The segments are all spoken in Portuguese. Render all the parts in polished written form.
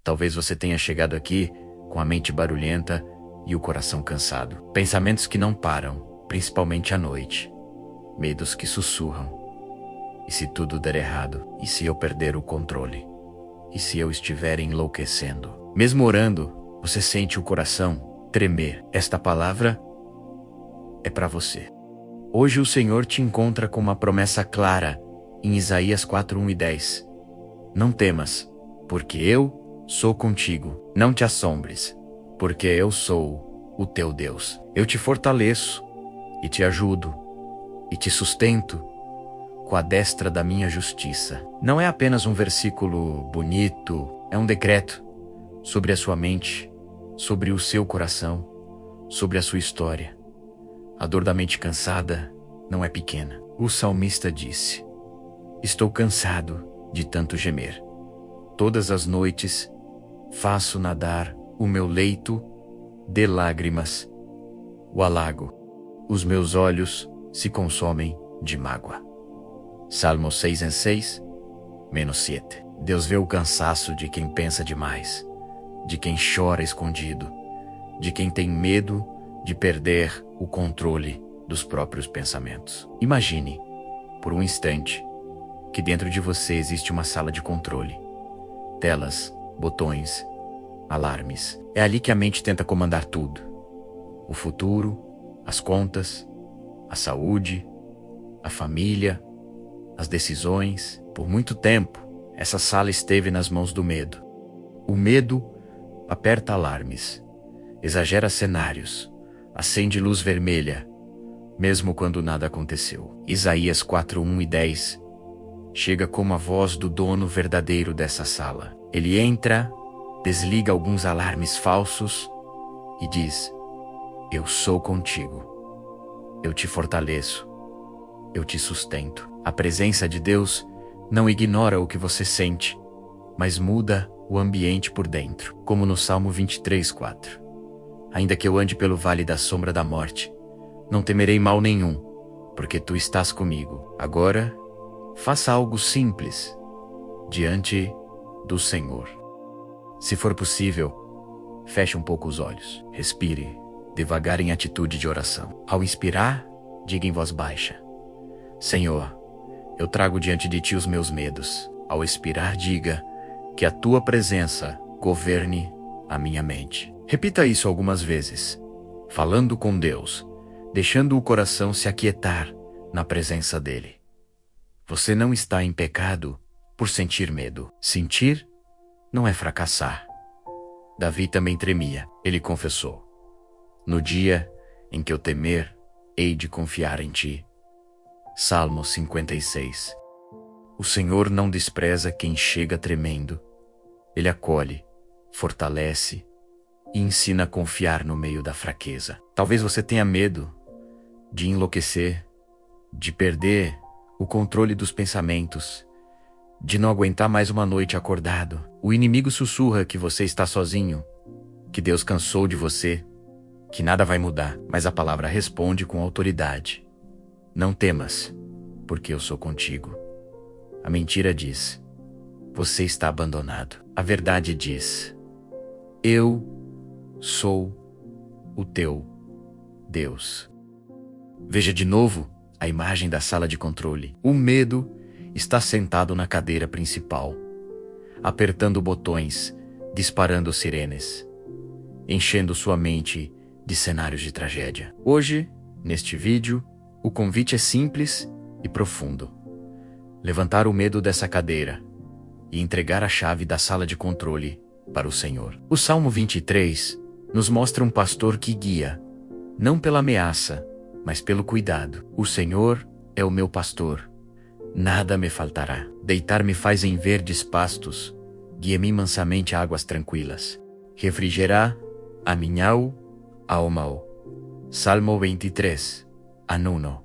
Talvez você tenha chegado aqui com a mente barulhenta e o coração cansado. Pensamentos que não param, principalmente à noite. Medos que sussurram. E se tudo der errado? E se eu perder o controle? E se eu estiver enlouquecendo? Mesmo orando, você sente o coração tremer. Esta palavra é para você. Hoje o Senhor te encontra com uma promessa clara em Isaías 4:1 e 10. Não temas, porque eu sou contigo. Não te assombres, porque eu sou o teu Deus. Eu te fortaleço e te ajudo e te sustento com a destra da minha justiça. Não é apenas um versículo bonito, é um decreto sobre a sua mente, sobre o seu coração, sobre a sua história. A dor da mente cansada não é pequena. O salmista disse: estou cansado de tanto gemer. Todas as noites faço nadar o meu leito de lágrimas. O alago. Os meus olhos se consomem de mágoa. Salmo 6:6, -7. Deus vê o cansaço de quem pensa demais, de quem chora escondido, de quem tem medo de perder o controle dos próprios pensamentos. Imagine, por um instante, que dentro de você existe uma sala de controle. Telas, botões, alarmes. É ali que a mente tenta comandar tudo. O futuro, as contas, a saúde, a família, as decisões. Por muito tempo, essa sala esteve nas mãos do medo. O medo aperta alarmes, exagera cenários, acende luz vermelha, mesmo quando nada aconteceu. Isaías 4:1 e 10 chega como a voz do dono verdadeiro dessa sala. Ele entra, desliga alguns alarmes falsos e diz: eu sou contigo. Eu te fortaleço. Eu te sustento. A presença de Deus não ignora o que você sente, mas muda o ambiente por dentro, como no Salmo 23:4. Ainda que eu ande pelo vale da sombra da morte, não temerei mal nenhum, porque tu estás comigo. Agora, faça algo simples diante do Senhor. Se for possível, feche um pouco os olhos. Respire devagar em atitude de oração. Ao inspirar, diga em voz baixa: Senhor, eu trago diante de ti os meus medos. Ao expirar, diga que a tua presença governe a minha mente. Repita isso algumas vezes, falando com Deus, deixando o coração se aquietar na presença dele. Você não está em pecado por sentir medo. Sentir não é fracassar. Davi também tremia. Ele confessou: no dia em que eu temer, hei de confiar em ti. Salmo 56. O Senhor não despreza quem chega tremendo. Ele acolhe, fortalece e ensina a confiar no meio da fraqueza. Talvez você tenha medo de enlouquecer, de perder o controle dos pensamentos, de não aguentar mais uma noite acordado. O inimigo sussurra que você está sozinho, que Deus cansou de você, que nada vai mudar. Mas a palavra responde com autoridade: não temas, porque eu sou contigo. A mentira diz: você está abandonado. A verdade diz: eu sou o teu Deus. Veja de novo a imagem da sala de controle. O medo está sentado na cadeira principal, apertando botões, disparando sirenes, enchendo sua mente de cenários de tragédia. Hoje, neste vídeo, o convite é simples e profundo: levantar o medo dessa cadeira e entregar a chave da sala de controle para o Senhor. O Salmo 23 nos mostra um pastor que guia, não pela ameaça, mas pelo cuidado. O Senhor é o meu pastor, nada me faltará. Deitar-me faz em verdes pastos, guia-me mansamente a águas tranquilas. Refrigerá a minha alma. Salmo 23, -1,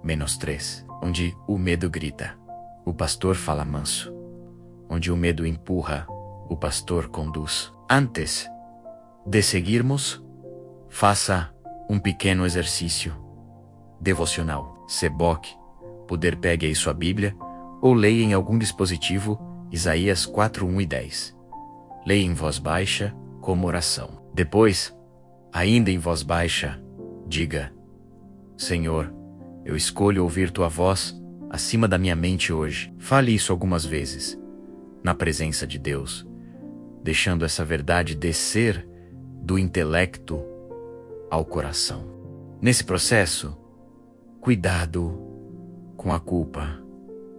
-3. Onde o medo grita, o pastor fala manso. Onde o medo empurra, o pastor conduz. Antes de seguirmos, faça um pequeno exercício devocional. Se puder, pegue aí sua Bíblia ou leia em algum dispositivo Isaías 4:1 e 10. Leia em voz baixa como oração. Depois, ainda em voz baixa, diga: Senhor, eu escolho ouvir tua voz acima da minha mente hoje. Fale isso algumas vezes, na presença de Deus, deixando essa verdade descer do intelecto ao coração. Nesse processo, cuidado com a culpa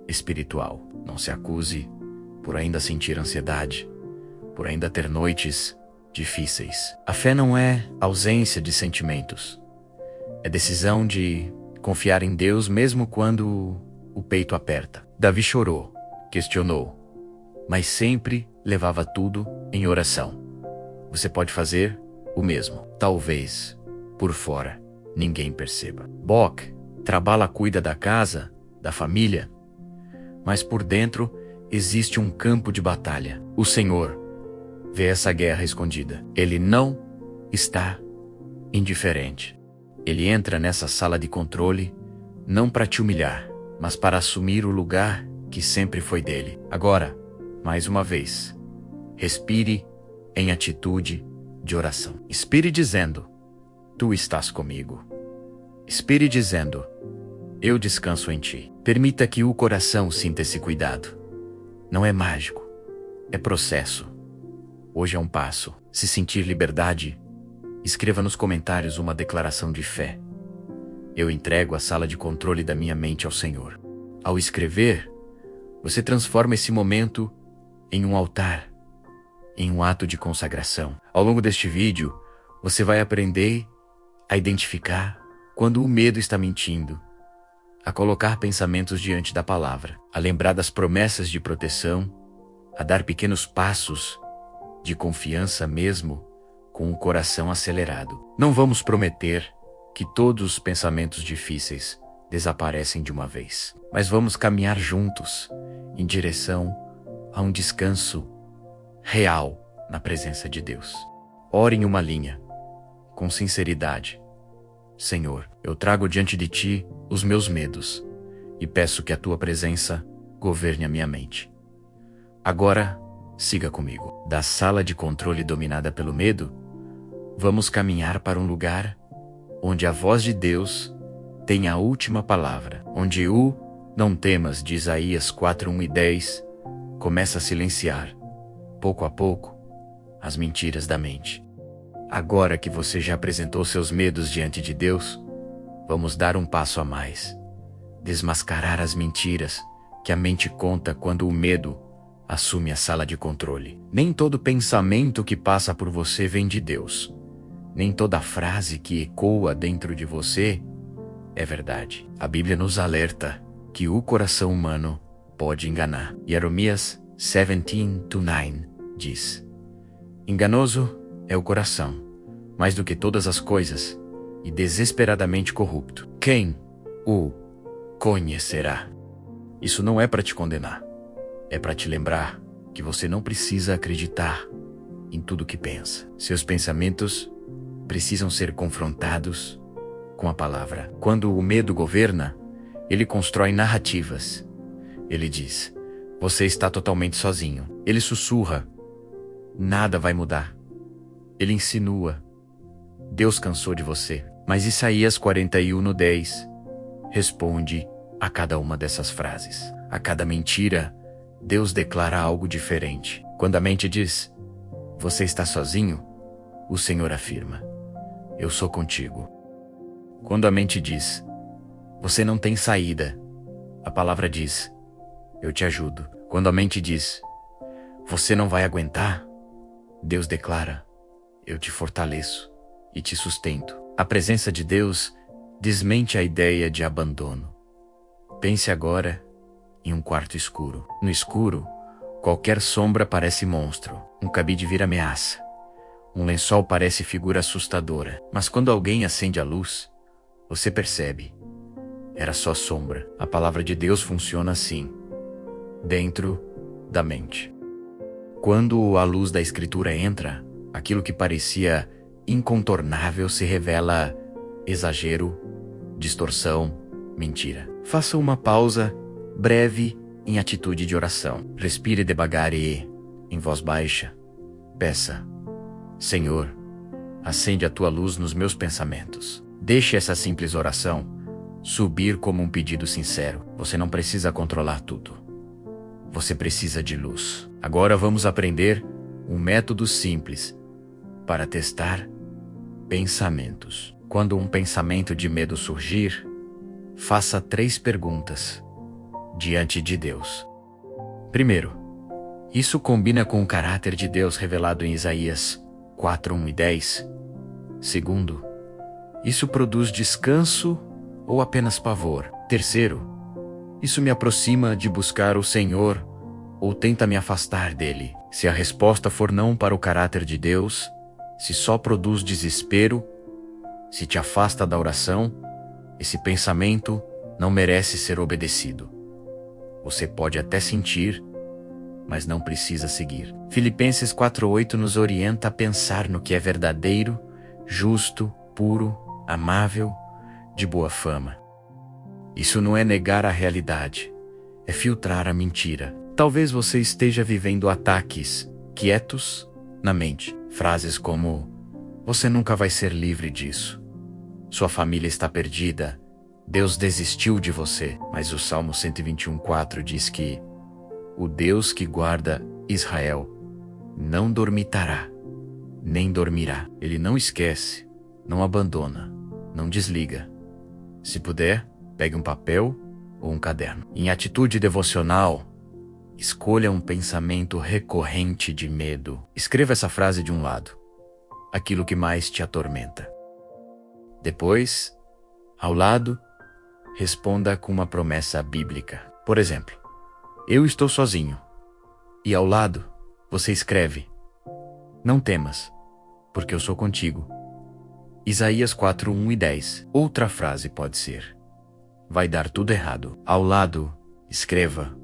espiritual. Não se acuse por ainda sentir ansiedade, por ainda ter noites difíceis. A fé não é ausência de sentimentos. É decisão de confiar em Deus mesmo quando o peito aperta. Davi chorou, questionou, mas sempre levava tudo em oração. Você pode fazer o mesmo. Talvez, por fora, ninguém perceba. Boc trabalha, cuida da casa, da família, mas por dentro existe um campo de batalha. O Senhor vê essa guerra escondida. Ele não está indiferente. Ele entra nessa sala de controle não para te humilhar, mas para assumir o lugar que sempre foi dele. Agora, mais uma vez, respire em atitude de oração. Expire dizendo: Tu estás comigo. Expire dizendo: Eu descanso em ti. Permita que o coração sinta esse cuidado. Não é mágico, é processo. Hoje é um passo. Se sentir liberdade, escreva nos comentários uma declaração de fé. Eu entrego a sala de controle da minha mente ao Senhor. Ao escrever, você transforma esse momento em um altar, em um ato de consagração. Ao longo deste vídeo, você vai aprender a identificar quando o medo está mentindo, a colocar pensamentos diante da palavra, a lembrar das promessas de proteção, a dar pequenos passos de confiança mesmo com o coração acelerado. Não vamos prometer que todos os pensamentos difíceis desaparecem de uma vez, mas vamos caminhar juntos em direção a um descanso real na presença de Deus. Ore em uma linha, com sinceridade. Senhor, eu trago diante de ti os meus medos e peço que a tua presença governe a minha mente. Agora, siga comigo. Da sala de controle dominada pelo medo, vamos caminhar para um lugar onde a voz de Deus tem a última palavra, onde o não temas de Isaías 4:1 e 10 começa a silenciar, pouco a pouco, as mentiras da mente. Agora que você já apresentou seus medos diante de Deus, vamos dar um passo a mais. Desmascarar as mentiras que a mente conta quando o medo assume a sala de controle. Nem todo pensamento que passa por você vem de Deus. Nem toda frase que ecoa dentro de você é verdade. A Bíblia nos alerta que o coração humano pode enganar. Jeremias 17:9 diz: Enganoso é o coração, mais do que todas as coisas, e desesperadamente corrupto. Quem o conhecerá? Isso não é para te condenar. É para te lembrar que você não precisa acreditar em tudo que pensa. Seus pensamentos precisam ser confrontados com a palavra. Quando o medo governa, ele constrói narrativas. Ele diz: você está totalmente sozinho. Ele sussurra: nada vai mudar. Ele insinua: Deus cansou de você. Mas Isaías 41:10 responde a cada uma dessas frases. A cada mentira, Deus declara algo diferente. Quando a mente diz: você está sozinho, o Senhor afirma: eu sou contigo. Quando a mente diz: você não tem saída, a palavra diz: eu te ajudo. Quando a mente diz: você não vai aguentar, Deus declara: eu te fortaleço e te sustento. A presença de Deus desmente a ideia de abandono. Pense agora em um quarto escuro. No escuro, qualquer sombra parece monstro. Um cabide vira ameaça. Um lençol parece figura assustadora. Mas quando alguém acende a luz, você percebe: era só sombra. A palavra de Deus funciona assim, dentro da mente. Quando a luz da Escritura entra, aquilo que parecia incontornável se revela exagero, distorção, mentira. Faça uma pausa breve em atitude de oração. Respire devagar e, em voz baixa, Peça: Senhor, acende a tua luz nos meus pensamentos. Deixe essa simples oração subir como um pedido sincero. Você não precisa controlar tudo. Você precisa de luz. Agora vamos aprender um método simples para testar pensamentos. Quando um pensamento de medo surgir, faça 3 perguntas diante de Deus. Primeiro, isso combina com o caráter de Deus revelado em Isaías 4:1 e 10? Segundo, isso produz descanso ou apenas pavor? Terceiro, isso me aproxima de buscar o Senhor ou tenta me afastar dele? Se a resposta for não para o caráter de Deus, se só produz desespero, se te afasta da oração, esse pensamento não merece ser obedecido. Você pode até sentir, mas não precisa seguir. Filipenses 4:8 nos orienta a pensar no que é verdadeiro, justo, puro, amável, de boa fama. Isso não é negar a realidade, é filtrar a mentira. Talvez você esteja vivendo ataques quietos na mente. Frases como: você nunca vai ser livre disso. Sua família está perdida. Deus desistiu de você. Mas o Salmo 121:4 diz que o Deus que guarda Israel não dormitará, nem dormirá. Ele não esquece, não abandona, não desliga. Se puder, pegue um papel ou um caderno. Em atitude devocional, escolha um pensamento recorrente de medo. Escreva essa frase de um lado: aquilo que mais te atormenta. Depois, ao lado, responda com uma promessa bíblica. Por exemplo: eu estou sozinho. E ao lado, você escreve: não temas, porque eu sou contigo. Isaías 4:1 e 10. Outra frase pode ser: vai dar tudo errado. Ao lado, escreva: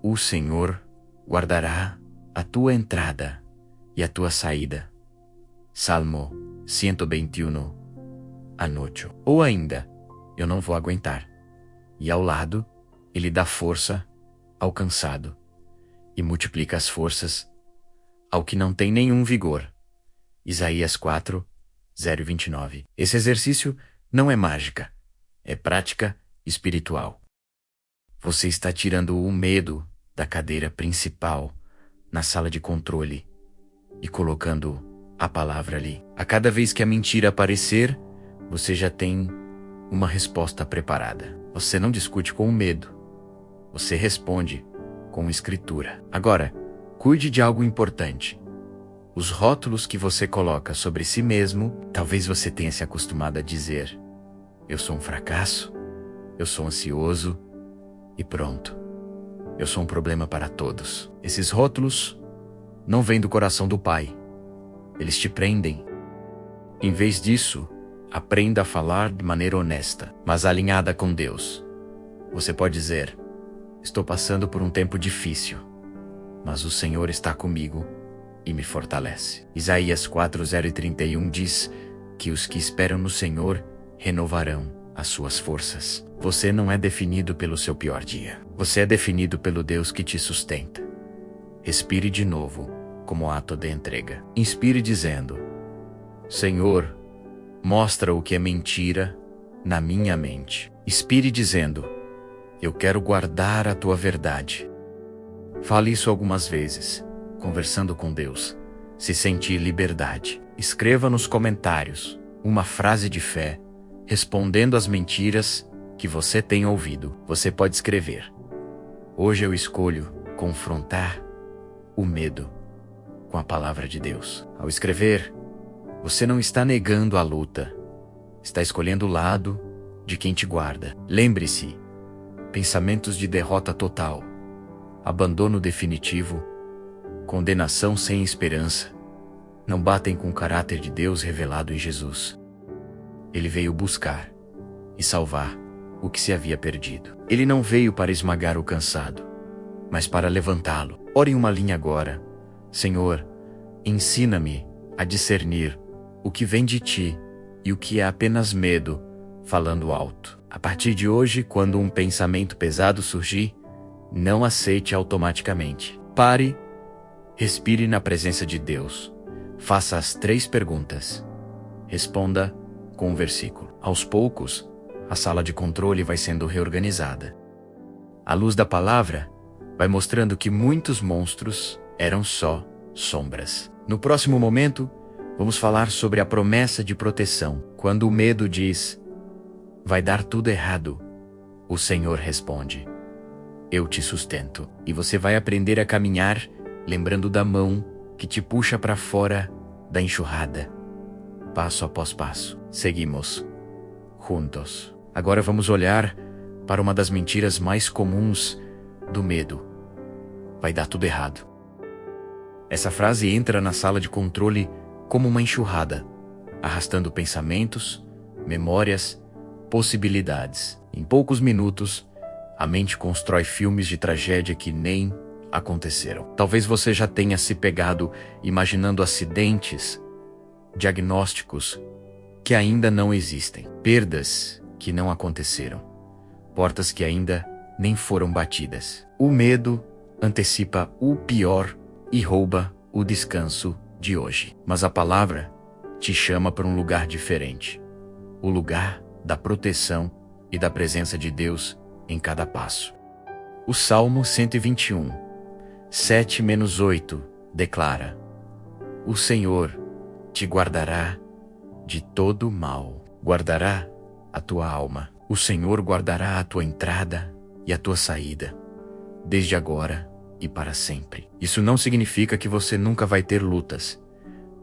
o Senhor guardará a tua entrada e a tua saída. Salmo 121, anocho. Ou ainda: eu não vou aguentar. E ao lado, ele dá força ao cansado e multiplica as forças ao que não tem nenhum vigor. Isaías 4:0-29. Esse exercício não é mágica, é prática espiritual. Você está tirando o medo da cadeira principal na sala de controle e colocando a palavra ali. A cada vez que a mentira aparecer, você já tem uma resposta preparada. Você não discute com o medo, você responde com escritura. Agora, cuide de algo importante. Os rótulos que você coloca sobre si mesmo, talvez você tenha se acostumado a dizer: eu sou um fracasso, eu sou ansioso e pronto. Eu sou um problema para todos. Esses rótulos não vêm do coração do Pai. Eles te prendem. Em vez disso, aprenda a falar de maneira honesta, mas alinhada com Deus. Você pode dizer: estou passando por um tempo difícil, mas o Senhor está comigo e me fortalece. Isaías 4:0-31 diz que os que esperam no Senhor renovarão as suas forças. Você não é definido pelo seu pior dia. Você é definido pelo Deus que te sustenta. Respire de novo, como ato de entrega. Inspire dizendo: Senhor, mostra o que é mentira na minha mente. Expire dizendo: eu quero guardar a tua verdade. Fale isso algumas vezes, conversando com Deus. Se sentir liberdade, escreva nos comentários uma frase de fé, respondendo às mentiras que você tem ouvido. Você pode escrever: hoje eu escolho confrontar o medo com a palavra de Deus. Ao escrever, você não está negando a luta, está escolhendo o lado de quem te guarda. Lembre-se, pensamentos de derrota total, abandono definitivo, condenação sem esperança, não batem com o caráter de Deus revelado em Jesus. Ele veio buscar e salvar o que se havia perdido. Ele não veio para esmagar o cansado, mas para levantá-lo. Ore em uma linha agora: Senhor, ensina-me a discernir o que vem de ti e o que é apenas medo falando alto. A partir de hoje, quando um pensamento pesado surgir, não aceite automaticamente. Pare, Respire na presença de Deus. Faça as 3 perguntas. Responda com um versículo. Aos poucos, a sala de controle vai sendo reorganizada. A luz da palavra vai mostrando que muitos monstros eram só sombras. No próximo momento, vamos falar sobre a promessa de proteção. Quando o medo diz, vai dar tudo errado, o Senhor responde, eu te sustento. E você vai aprender a caminhar lembrando da mão que te puxa para fora da enxurrada, passo após passo. Seguimos juntos. Agora vamos olhar para uma das mentiras mais comuns do medo. Vai dar tudo errado. Essa frase entra na sala de controle como uma enxurrada, arrastando pensamentos, memórias, possibilidades. Em poucos minutos, a mente constrói filmes de tragédia que nem aconteceram. Talvez você já tenha se pegado imaginando acidentes, diagnósticos que ainda não existem, perdas que não aconteceram, portas que ainda nem foram batidas. O medo antecipa o pior e rouba o descanso de hoje. Mas a palavra te chama para um lugar diferente, o lugar da proteção e da presença de Deus em cada passo. O Salmo 121, 7-8 declara: o Senhor te guardará de todo mal, guardará a tua alma. O Senhor guardará a tua entrada e a tua saída, desde agora e para sempre. Isso não significa que você nunca vai ter lutas,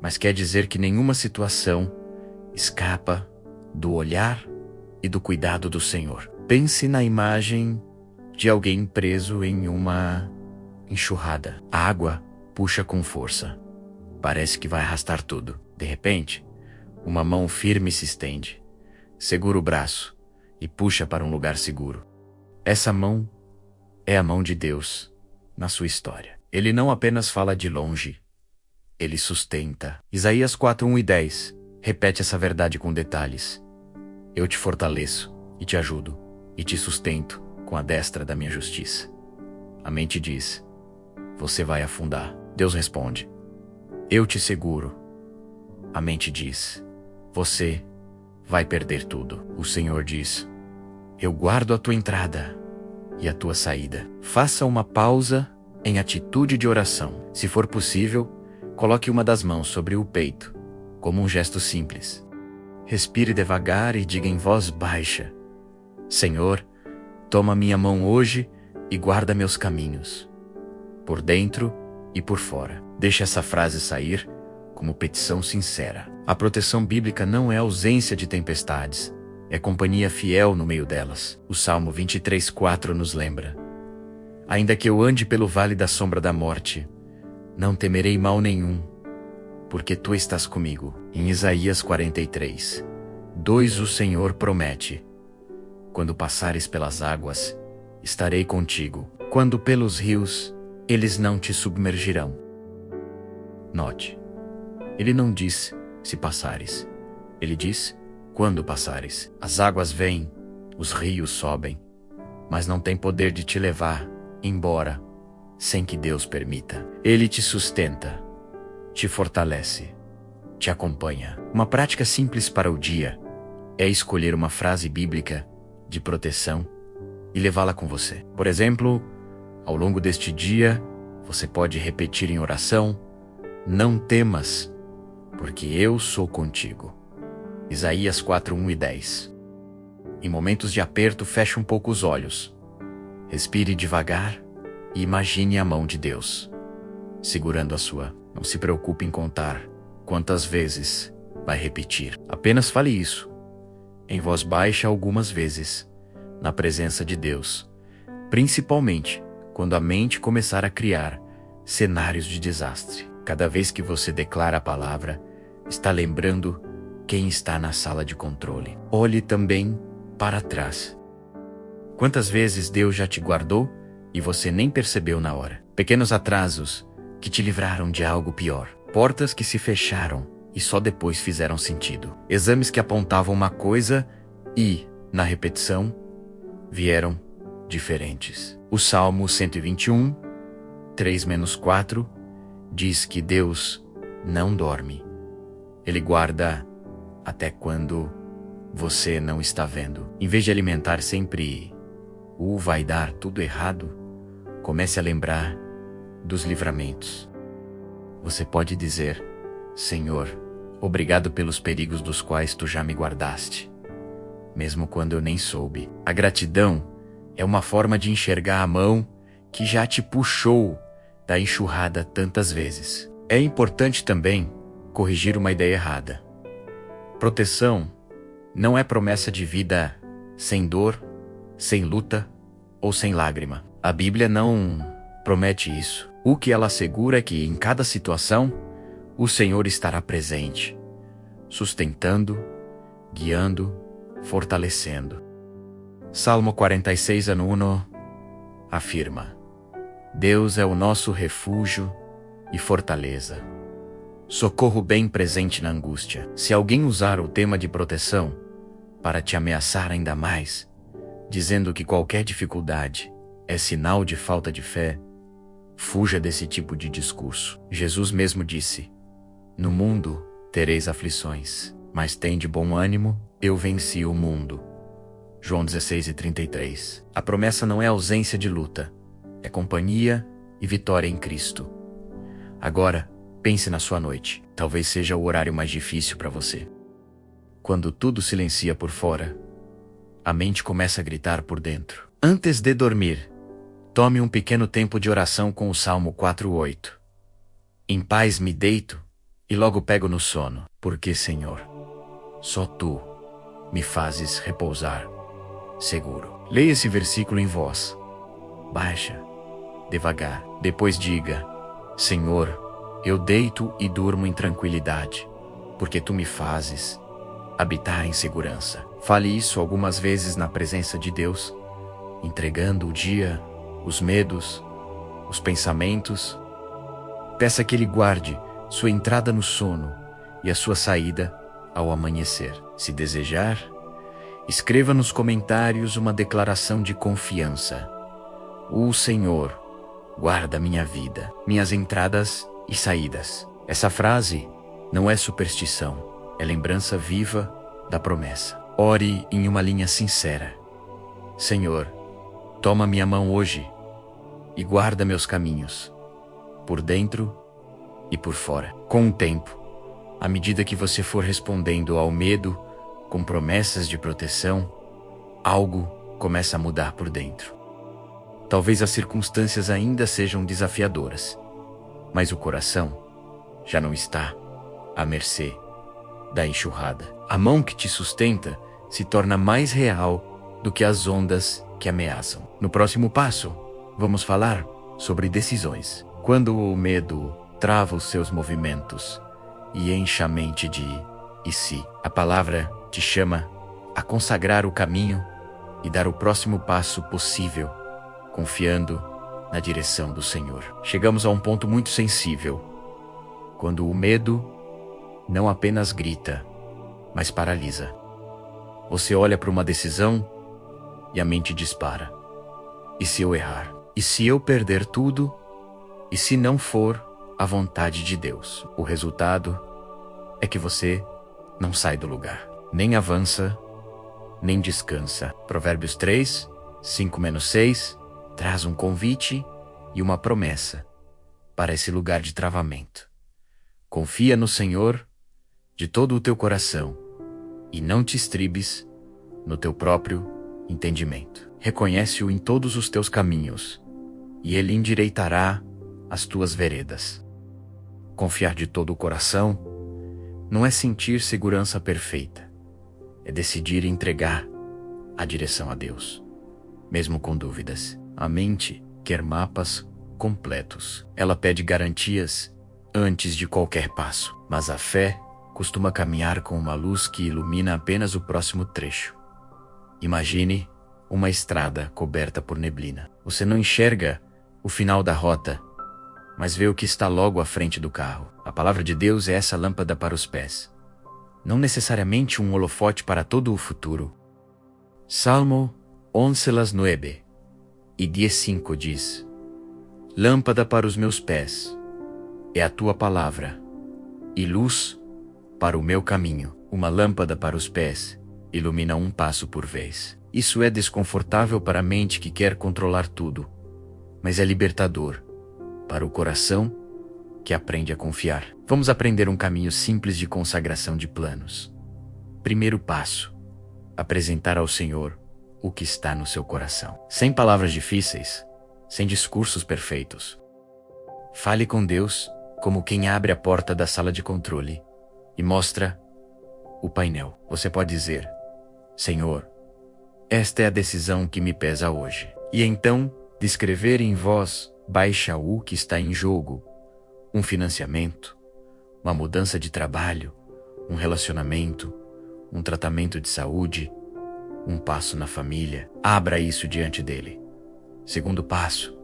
mas quer dizer que nenhuma situação escapa do olhar e do cuidado do Senhor. Pense na imagem de alguém preso em uma enxurrada. A água puxa com força. Parece que vai arrastar tudo. De repente, uma mão firme se estende, segura o braço e puxa para um lugar seguro. Essa mão é a mão de Deus na sua história. Ele não apenas fala de longe, ele sustenta. Isaías 4:1-10 repete essa verdade com detalhes. Eu te fortaleço e te ajudo e te sustento com a destra da minha justiça. A mente diz, você vai afundar. Deus responde, eu te seguro. A mente diz, você vai perder tudo. O Senhor diz, eu guardo a tua entrada e a tua saída. Faça uma pausa em atitude de oração. Se for possível, coloque uma das mãos sobre o peito, como um gesto simples. Respire devagar e diga em voz baixa, Senhor, toma minha mão hoje e guarda meus caminhos, por dentro e por fora. Deixe essa frase sair como petição sincera. A proteção bíblica não é ausência de tempestades, é companhia fiel no meio delas. O Salmo 23:4 nos lembra, ainda que eu ande pelo vale da sombra da morte, não temerei mal nenhum, porque tu estás comigo. Em Isaías 43:2 o Senhor promete, quando passares pelas águas, estarei contigo. Quando pelos rios, eles não te submergirão. Note, ele não diz se passares, ele diz quando passares. As águas vêm, os rios sobem, mas não tem poder de te levar embora sem que Deus permita. Ele te sustenta, te fortalece, te acompanha. Uma prática simples para o dia é escolher uma frase bíblica de proteção e levá-la com você. Por exemplo, ao longo deste dia, você pode repetir em oração, não temas, porque eu sou contigo. Isaías 4:1-10. Em momentos de aperto, feche um pouco os olhos. Respire devagar e imagine a mão de Deus segurando a sua. Não se preocupe em contar quantas vezes vai repetir. Apenas fale isso, em voz baixa algumas vezes, na presença de Deus, principalmente quando a mente começar a criar cenários de desastre. Cada vez que você declara a palavra, está lembrando quem está na sala de controle. Olhe também para trás. Quantas vezes Deus já te guardou e você nem percebeu na hora? Pequenos atrasos que te livraram de algo pior. Portas que se fecharam e só depois fizeram sentido. Exames que apontavam uma coisa e, na repetição, vieram diferentes. O Salmo 121, 3-4, diz que Deus não dorme. Ele guarda até quando você não está vendo. Em vez de alimentar sempre o vai dar tudo errado, comece a lembrar dos livramentos. Você pode dizer: Senhor, obrigado pelos perigos dos quais tu já me guardaste, mesmo quando eu nem soube. A gratidão é uma forma de enxergar a mão que já te puxou da enxurrada tantas vezes. É importante também corrigir uma ideia errada. Proteção não é promessa de vida sem dor, sem luta ou sem lágrima. A Bíblia não promete isso. O que ela assegura é que em cada situação o Senhor estará presente, sustentando, guiando, fortalecendo. Salmo 46, ano 1 afirma: Deus é o nosso refúgio e fortaleza, socorro bem presente na angústia. Se alguém usar o tema de proteção para te ameaçar ainda mais, dizendo que qualquer dificuldade é sinal de falta de fé, fuja desse tipo de discurso. Jesus mesmo disse: no mundo tereis aflições, mas tende bom ânimo, eu venci o mundo. João 16:33. A promessa não é ausência de luta, é companhia e vitória em Cristo. Agora, pense na sua noite. Talvez seja o horário mais difícil para você. Quando tudo silencia por fora, a mente começa a gritar por dentro. Antes de dormir, tome um pequeno tempo de oração com o Salmo 4:8. Em paz me deito e logo pego no sono, porque, Senhor, só Tu me fazes repousar seguro. Leia esse versículo em voz baixa, devagar. Depois diga: Senhor, eu deito e durmo em tranquilidade, porque Tu me fazes habitar em segurança. Fale isso algumas vezes na presença de Deus, entregando o dia, os medos, os pensamentos. Peça que Ele guarde sua entrada no sono e a sua saída ao amanhecer. Se desejar, escreva nos comentários uma declaração de confiança. O Senhor guarda minha vida, minhas entradas e saídas. Essa frase não é superstição, é lembrança viva da promessa. Ore em uma linha sincera: Senhor, toma minha mão hoje e guarda meus caminhos, por dentro e por fora. Com o tempo, à medida que você for respondendo ao medo com promessas de proteção, algo começa a mudar por dentro. Talvez as circunstâncias ainda sejam desafiadoras, mas o coração já não está à mercê da enxurrada. A mão que te sustenta se torna mais real do que as ondas que ameaçam. No próximo passo, vamos falar sobre decisões. Quando o medo trava os seus movimentos e enche a mente de "e se?", a palavra te chama a consagrar o caminho e dar o próximo passo possível, confiando na direção do Senhor. Chegamos a um ponto muito sensível, quando o medo não apenas grita, mas paralisa. Você olha para uma decisão e a mente dispara. E se eu errar? E se eu perder tudo? E se não for a vontade de Deus? O resultado é que você não sai do lugar, nem avança, nem descansa. Provérbios 3, 5-6 traz um convite e uma promessa para esse lugar de travamento. Confia no Senhor de todo o teu coração e não te estribes no teu próprio entendimento. Reconhece-o em todos os teus caminhos e Ele endireitará as tuas veredas. Confiar de todo o coração não é sentir segurança perfeita, é decidir entregar a direção a Deus, mesmo com dúvidas. A mente quer mapas completos. Ela pede garantias antes de qualquer passo, mas a fé costuma caminhar com uma luz que ilumina apenas o próximo trecho. Imagine uma estrada coberta por neblina. Você não enxerga o final da rota, mas vê o que está logo à frente do carro. A palavra de Deus é essa lâmpada para os pés, não necessariamente um holofote para todo o futuro. Salmo 11:9 e 10:5 diz: Lâmpada para os meus pés é a tua palavra, e luz para o meu caminho, uma lâmpada para os pés, ilumina um passo por vez. Isso é desconfortável para a mente que quer controlar tudo, mas é libertador para o coração que aprende a confiar. Vamos aprender um caminho simples de consagração de planos. Primeiro passo: apresentar ao Senhor o que está no seu coração. Sem palavras difíceis, sem discursos perfeitos. Fale com Deus como quem abre a porta da sala de controle e mostra o painel. Você pode dizer: Senhor, esta é a decisão que me pesa hoje. E então, descrever em voz baixa o que está em jogo: um financiamento, uma mudança de trabalho, um relacionamento, um tratamento de saúde, um passo na família. Abra isso diante dele. Segundo passo: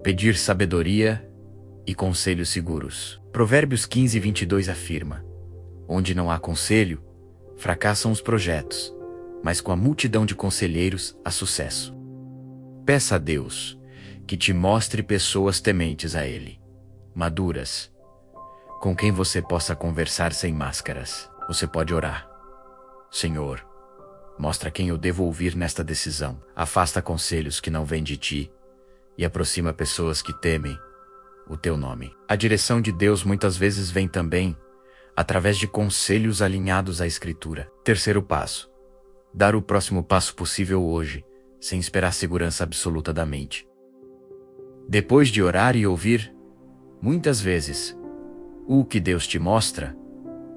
pedir sabedoria e conselhos seguros. Provérbios 15:22 afirma: onde não há conselho, fracassam os projetos, mas com a multidão de conselheiros há sucesso. Peça a Deus que te mostre pessoas tementes a Ele, maduras, com quem você possa conversar sem máscaras. Você pode orar: Senhor, mostra quem eu devo ouvir nesta decisão. Afasta conselhos que não vêm de ti e aproxima pessoas que temem o teu nome. A direção de Deus muitas vezes vem também através de conselhos alinhados à Escritura. Terceiro passo: dar o próximo passo possível hoje, sem esperar segurança absoluta da mente. Depois de orar e ouvir, muitas vezes, o que Deus te mostra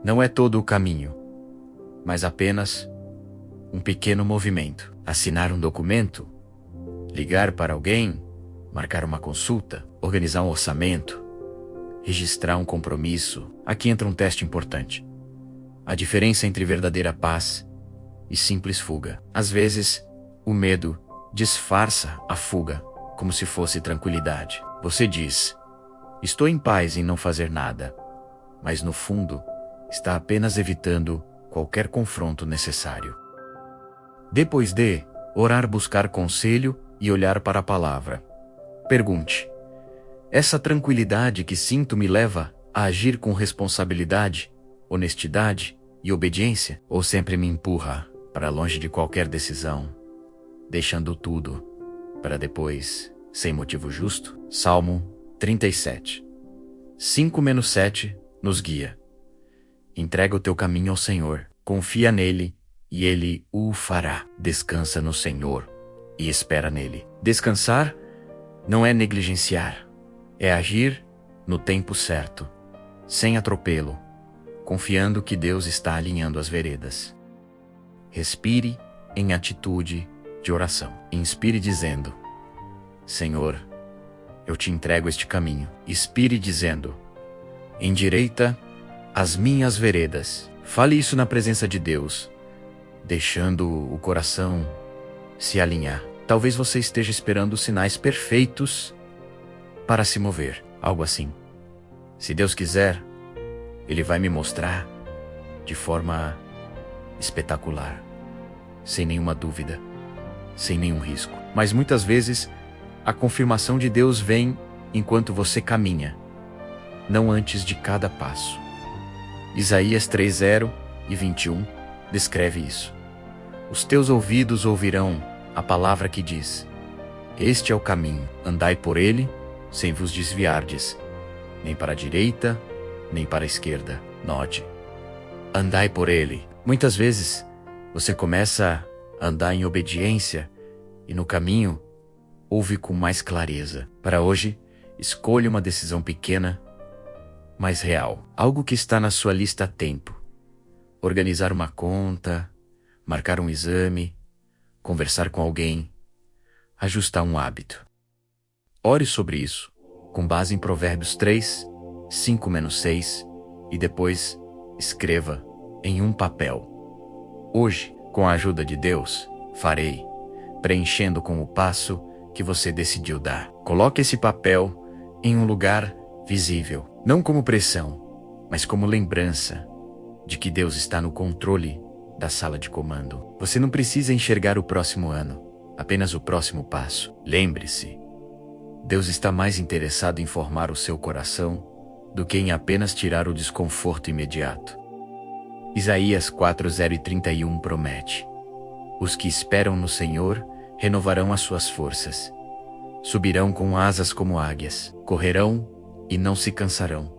não é todo o caminho, mas apenas um pequeno movimento. Assinar um documento, ligar para alguém, marcar uma consulta, organizar um orçamento, registrar um compromisso. Aqui entra um teste importante: a diferença entre verdadeira paz e simples fuga. Às vezes, o medo disfarça a fuga como se fosse tranquilidade. Você diz: estou em paz em não fazer nada, mas no fundo, está apenas evitando qualquer confronto necessário. Depois de orar, buscar conselho e olhar para a palavra, pergunte: essa tranquilidade que sinto me leva a agir com responsabilidade, honestidade e obediência, ou sempre me empurra para longe de qualquer decisão, deixando tudo para depois, sem motivo justo? Salmo 37, 5-7 nos guia: entrega o teu caminho ao Senhor, confia nele e ele o fará. Descansa no Senhor e espera nele. Descansar não é negligenciar, é agir no tempo certo, sem atropelo, confiando que Deus está alinhando as veredas. Respire em atitude de oração. Inspire dizendo: Senhor, eu te entrego este caminho. Expire dizendo: endireita as minhas veredas. Fale isso na presença de Deus, deixando o coração se alinhar. Talvez você esteja esperando sinais perfeitos para se mover, algo assim. Se Deus quiser, Ele vai me mostrar de forma espetacular, sem nenhuma dúvida, sem nenhum risco. Mas muitas vezes, a confirmação de Deus vem enquanto você caminha, não antes de cada passo. Isaías 3:0-21 descreve isso. Os teus ouvidos ouvirão a palavra que diz: este é o caminho, andai por ele, sem vos desviardes, nem para a direita, nem para a esquerda. Note: andai por ele. Muitas vezes, você começa a andar em obediência e no caminho, ouve com mais clareza. Para hoje, escolha uma decisão pequena, mas real. Algo que está na sua lista há tempo. Organizar uma conta, marcar um exame, conversar com alguém, ajustar um hábito. Ore sobre isso, com base em Provérbios 3, 5-6, e depois escreva em um papel. Hoje, com a ajuda de Deus, farei, preenchendo com o passo que você decidiu dar. Coloque esse papel em um lugar visível, não como pressão, mas como lembrança de que Deus está no controle da sala de comando. Você não precisa enxergar o próximo ano, apenas o próximo passo. Lembre-se, Deus está mais interessado em formar o seu coração do que em apenas tirar o desconforto imediato. Isaías 4:0-31 promete: os que esperam no Senhor renovarão as suas forças. Subirão com asas como águias, correrão e não se cansarão,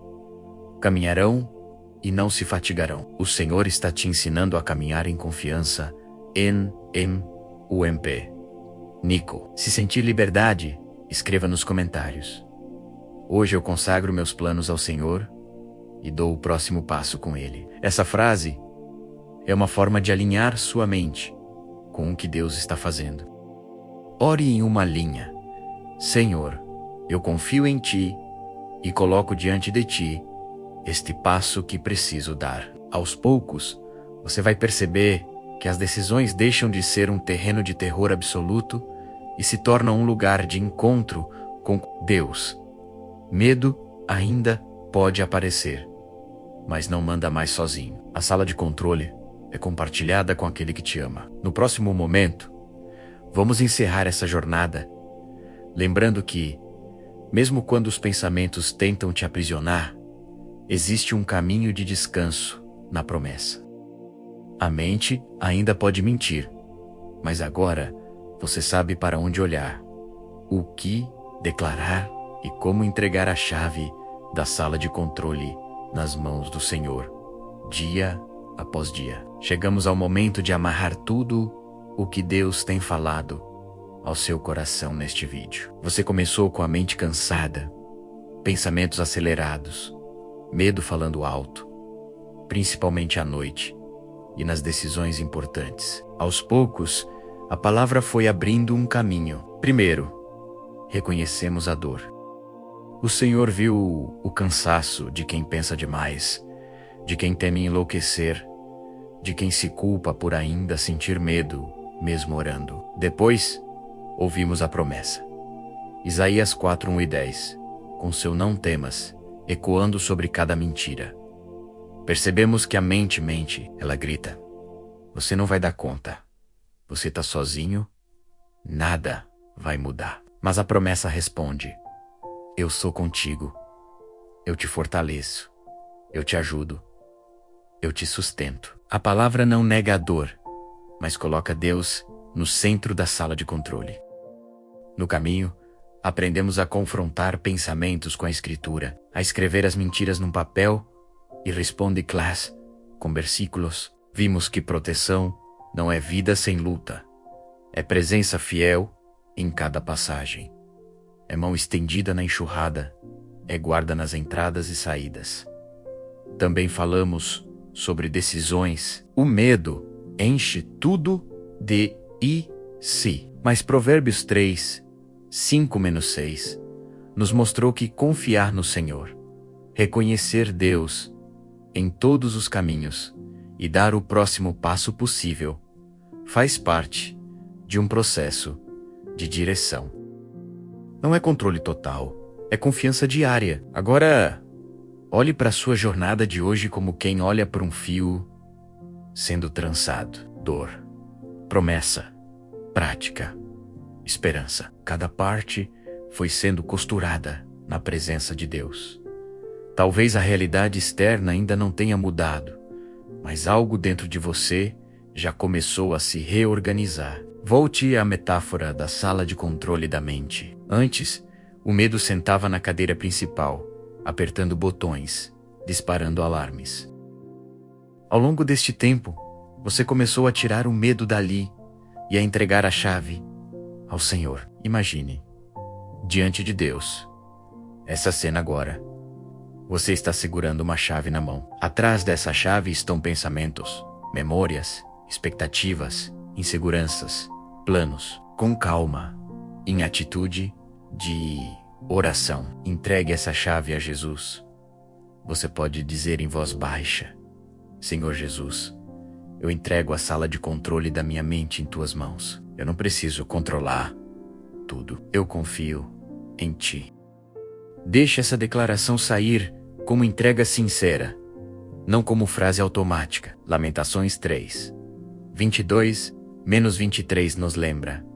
caminharão e não se fatigarão. O Senhor está te ensinando a caminhar em confiança. NMUMP. Nico. Se sentir liberdade, escreva nos comentários. Hoje eu consagro meus planos ao Senhor e dou o próximo passo com Ele. Essa frase é uma forma de alinhar sua mente com o que Deus está fazendo. Ore em uma linha. Senhor, eu confio em Ti e coloco diante de Ti este passo que preciso dar. Aos poucos, você vai perceber que as decisões deixam de ser um terreno de terror absoluto e se tornam um lugar de encontro com Deus. Medo ainda pode aparecer, mas não manda mais sozinho. A sala de controle é compartilhada com aquele que te ama. No próximo momento, vamos encerrar essa jornada, lembrando que, mesmo quando os pensamentos tentam te aprisionar, existe um caminho de descanso na promessa. A mente ainda pode mentir, mas agora você sabe para onde olhar, o que declarar e como entregar a chave da sala de controle nas mãos do Senhor, dia após dia. Chegamos ao momento de amarrar tudo o que Deus tem falado ao seu coração neste vídeo. Você começou com a mente cansada, pensamentos acelerados, medo falando alto, principalmente à noite e nas decisões importantes. Aos poucos, a palavra foi abrindo um caminho. Primeiro, reconhecemos a dor. O Senhor viu o cansaço de quem pensa demais, de quem teme enlouquecer, de quem se culpa por ainda sentir medo, mesmo orando. Depois, ouvimos a promessa. Isaías 4:1-10, com seu não temas, ecoando sobre cada mentira. Percebemos que a mente mente, ela grita: você não vai dar conta, você está sozinho, nada vai mudar. Mas a promessa responde: eu sou contigo, eu te fortaleço, eu te ajudo, eu te sustento. A palavra não nega a dor, mas coloca Deus no centro da sala de controle. No caminho, aprendemos a confrontar pensamentos com a Escritura, a escrever as mentiras num papel e responde class com versículos. Vimos que proteção não é vida sem luta, é presença fiel em cada passagem, é mão estendida na enxurrada, é guarda nas entradas e saídas. Também falamos sobre decisões. O medo enche tudo de si. Mas Provérbios 3:5-6 nos mostrou que confiar no Senhor, reconhecer Deus em todos os caminhos e dar o próximo passo possível faz parte de um processo de direção. Não é controle total, é confiança diária. Agora, olhe para a sua jornada de hoje como quem olha para um fio sendo trançado. Dor, promessa, prática, esperança. Cada parte foi sendo costurada na presença de Deus. Talvez a realidade externa ainda não tenha mudado, mas algo dentro de você já começou a se reorganizar. Volte à metáfora da sala de controle da mente. Antes, o medo sentava na cadeira principal, apertando botões, disparando alarmes. Ao longo deste tempo, você começou a tirar o medo dali e a entregar a chave ao Senhor. Imagine, diante de Deus, essa cena agora. Você está segurando uma chave na mão. Atrás dessa chave estão pensamentos, memórias, expectativas, inseguranças, planos. Com calma, em atitude de oração, entregue essa chave a Jesus. Você pode dizer em voz baixa: Senhor Jesus, eu entrego a sala de controle da minha mente em tuas mãos. Eu não preciso controlar tudo. Eu confio em ti. Deixe essa declaração sair como entrega sincera, não como frase automática. Lamentações 3:22-23 nos lembra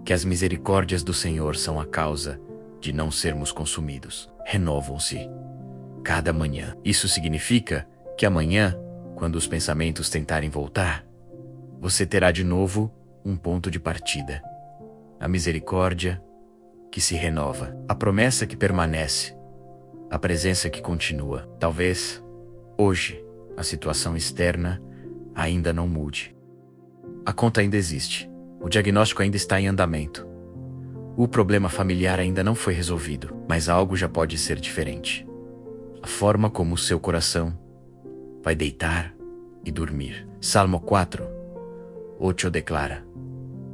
que as misericórdias do Senhor são a causa de não sermos consumidos. Renovam-se cada manhã. Isso significa que amanhã, quando os pensamentos tentarem voltar, você terá de novo um ponto de partida. A misericórdia que se renova, a promessa que permanece, a presença que continua. Talvez, hoje, a situação externa ainda não mude. A conta ainda existe. O diagnóstico ainda está em andamento. O problema familiar ainda não foi resolvido, mas algo já pode ser diferente. A forma como o seu coração vai deitar e dormir. Salmo 4:8 declara: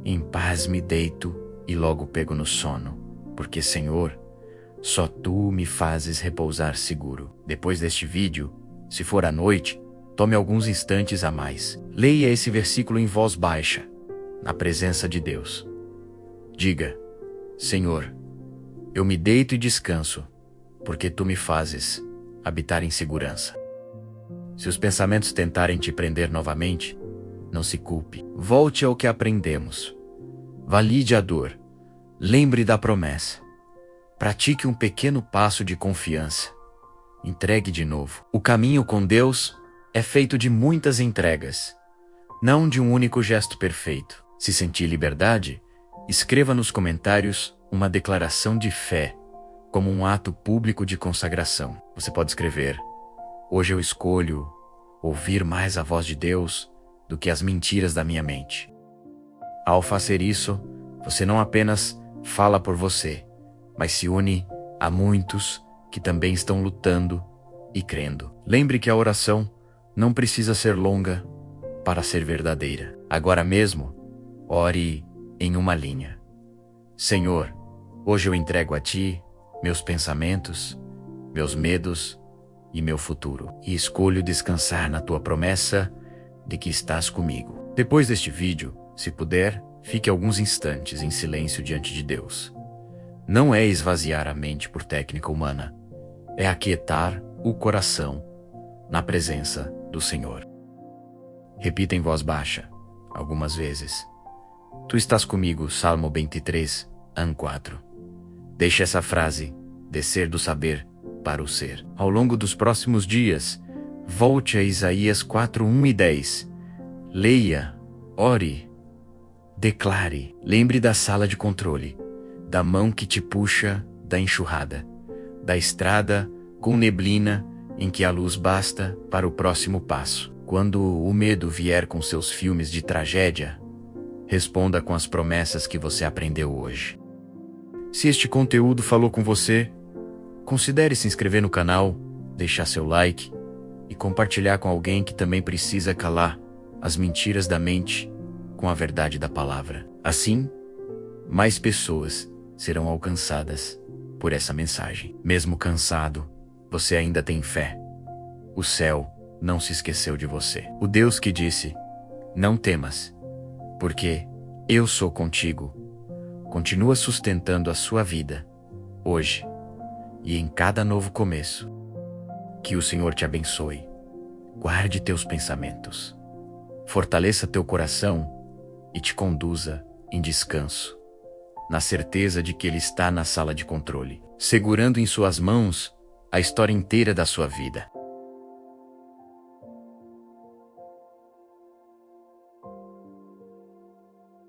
em paz me deito e logo pego no sono, porque, Senhor, só Tu me fazes repousar seguro. Depois deste vídeo, se for à noite, tome alguns instantes a mais. Leia esse versículo em voz baixa, na presença de Deus. Diga: Senhor, eu me deito e descanso, porque Tu me fazes habitar em segurança. Se os pensamentos tentarem te prender novamente, não se culpe. Volte ao que aprendemos. Valide a dor. Lembre da promessa. Pratique um pequeno passo de confiança. Entregue de novo. O caminho com Deus é feito de muitas entregas, não de um único gesto perfeito. Se sentir liberdade, escreva nos comentários uma declaração de fé, como um ato público de consagração. Você pode escrever: hoje eu escolho ouvir mais a voz de Deus do que as mentiras da minha mente. Ao fazer isso, você não apenas fala por você, mas se une a muitos que também estão lutando e crendo. Lembre que a oração não precisa ser longa para ser verdadeira. Agora mesmo, ore em uma linha: Senhor, hoje eu entrego a Ti meus pensamentos, meus medos e meu futuro, e escolho descansar na Tua promessa de que estás comigo. Depois deste vídeo, se puder, fique alguns instantes em silêncio diante de Deus. Não é esvaziar a mente por técnica humana, é aquietar o coração na presença do Senhor. Repita em voz baixa, algumas vezes: Tu estás comigo, Salmo 23:4. Deixe essa frase descer do saber para o ser. Ao longo dos próximos dias, volte a Isaías 4:1 e 10. Leia, ore, declare. Lembre da sala de controle, da mão que te puxa da enxurrada, da estrada com neblina em que a luz basta para o próximo passo. Quando o medo vier com seus filmes de tragédia, responda com as promessas que você aprendeu hoje. Se este conteúdo falou com você, considere se inscrever no canal, deixar seu like e compartilhar com alguém que também precisa calar as mentiras da mente com a verdade da palavra. Assim, mais pessoas serão alcançadas por essa mensagem. Mesmo cansado, você ainda tem fé. O céu não se esqueceu de você. O Deus que disse: não temas, porque eu sou contigo, continua sustentando a sua vida, hoje e em cada novo começo. Que o Senhor te abençoe. Guarde teus pensamentos. Fortaleça teu coração e te conduza em descanso, na certeza de que Ele está na sala de controle, segurando em suas mãos a história inteira da sua vida.